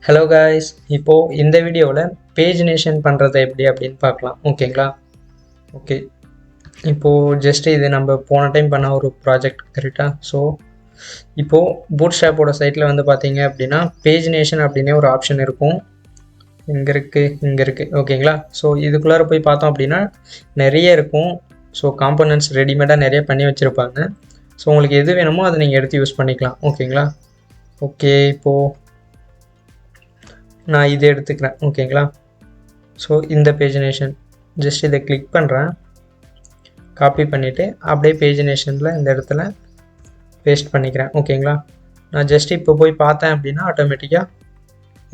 Hello guys, இப்போது இந்த வீடியோவில் பேஜினேஷன் பண்ணுறது எப்படி அப்படின்னு பார்க்கலாம். ஓகேங்களா? ஓகே, இப்போது ஜஸ்ட் இது நம்ம போன டைம் பண்ண ஒரு ப்ராஜெக்ட் கரெக்டாக. ஸோ இப்போது பூட்ஸ்ட்ராப்போட சைட்டில் வந்து பார்த்தீங்க அப்படின்னா பேஜினேஷன் அப்படின்னே ஒரு ஆப்ஷன் இருக்கும். இங்கே இருக்குது. ஓகேங்களா? ஸோ இதுக்குள்ளார போய் பார்த்தோம் அப்படின்னா நிறைய இருக்கும். ஸோ காம்போனன்ட்ஸ் ரெடிமேடாக நிறைய பண்ணி வச்சுருப்பாங்க. ஸோ உங்களுக்கு எது வேணுமோ அதை நீங்கள் எடுத்து யூஸ் பண்ணிக்கலாம். ஓகேங்களா? ஓகே, இப்போது நான் இதை எடுத்துக்கிறேன். ஓகேங்களா? ஸோ இந்த பேஜினேஷன் ஜஸ்ட் இதை கிளிக் பண்ணுறேன், காப்பி பண்ணிவிட்டு அப்படியே பேஜினேஷனில் இந்த இடத்துல பேஸ்ட் பண்ணிக்கிறேன். ஓகேங்களா? நான் ஜஸ்ட் இப்போ போய் பார்த்தேன் அப்படின்னா ஆட்டோமேட்டிக்காக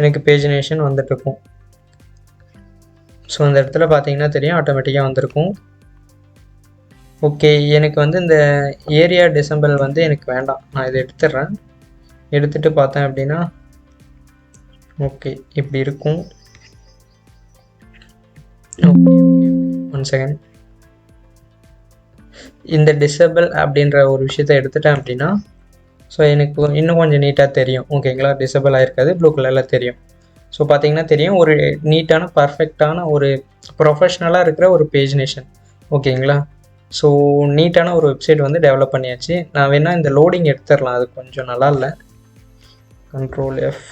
எனக்கு பேஜினேஷன் வந்துட்டுருக்கும். ஸோ இந்த இடத்துல பார்த்தீங்கன்னா தெரியும், ஆட்டோமேட்டிக்காக வந்திருக்கும். ஓகே, எனக்கு வந்து இந்த ஏரியா டிசம்பிள் வந்து எனக்கு வேண்டாம், நான் இதை எடுத்துடுறேன். எடுத்துகிட்டு பார்த்தேன் அப்படின்னா ஓகே இப்படி இருக்கும். Okay, one second. இந்த டிசபிள் அப்படின்ற ஒரு விஷயத்தை எடுத்துட்டேன் அப்படின்னா ஸோ எனக்கு இன்னும் கொஞ்சம் நீட்டாக தெரியும். ஓகேங்களா? டிசபிள் ஆகிருக்காது, ப்ளூ கலரில் தெரியும். ஸோ பார்த்தீங்கன்னா தெரியும், ஒரு நீட்டான பர்ஃபெக்டான ஒரு ப்ரொஃபஷ்னலாக இருக்கிற ஒரு பேஜினேஷன். ஓகேங்களா? ஸோ நீட்டான ஒரு வெப்சைட் வந்து டெவலப் பண்ணியாச்சு. நான் வேணால் இந்த லோடிங் எடுத்துடலாம், அது கொஞ்சம் நல்லா இல்லை. Ctrl F.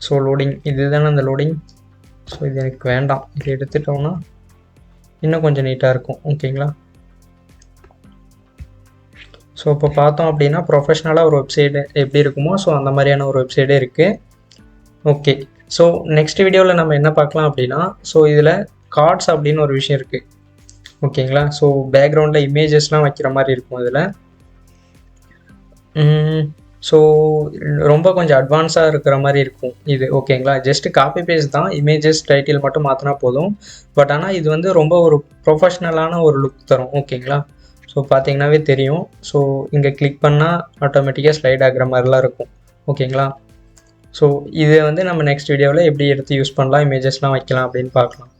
ஸோ லோடிங் இதுதானே அந்த லோடிங். ஸோ இது எனக்கு வேண்டாம், இது எடுத்துட்டோம்னா இன்னும் கொஞ்சம் நீட்டாக இருக்கும். ஓகேங்களா? ஸோ இப்போ பார்த்தோம் அப்படின்னா ப்ரொஃபஷ்னலாக ஒரு வெப்சைடு எப்படி இருக்குமோ ஸோ அந்த மாதிரியான ஒரு வெப்சைட்டே இருக்குது. ஓகே, ஸோ நெக்ஸ்ட் வீடியோவில் நம்ம என்ன பார்க்கலாம் அப்படின்னா, ஸோ இதில் கார்ட்ஸ் அப்படின்னு ஒரு விஷயம் இருக்குது. ஓகேங்களா? ஸோ பேக்ரவுண்டில் இமேஜஸ்லாம் வைக்கிற மாதிரி இருக்கும் இதில். ஸோ ரொம்ப கொஞ்சம் அட்வான்ஸாக இருக்கிற மாதிரி இருக்கும் இது. ஓகேங்களா? ஜஸ்ட்டு காப்பி பேஸ்ட் தான், இமேஜஸ் டைட்டில் மட்டும் மாற்றினா போதும். பட் ஆனால் இது வந்து ரொம்ப ஒரு ப்ரொஃபஷ்னலான ஒரு லுக் தரும். ஓகேங்களா? ஸோ பார்த்தீங்கன்னாவே தெரியும். ஸோ இங்கே கிளிக் பண்ணால் ஆட்டோமேட்டிக்காக ஸ்லைட் ஆகிற மாதிரிலாம் இருக்கும். ஓகேங்களா? ஸோ இதை வந்து நம்ம நெக்ஸ்ட் வீடியோவில் எப்படி எடுத்து யூஸ் பண்ணலாம், இமேஜஸ்லாம் வைக்கலாம் அப்படின்னு பார்க்கலாம்.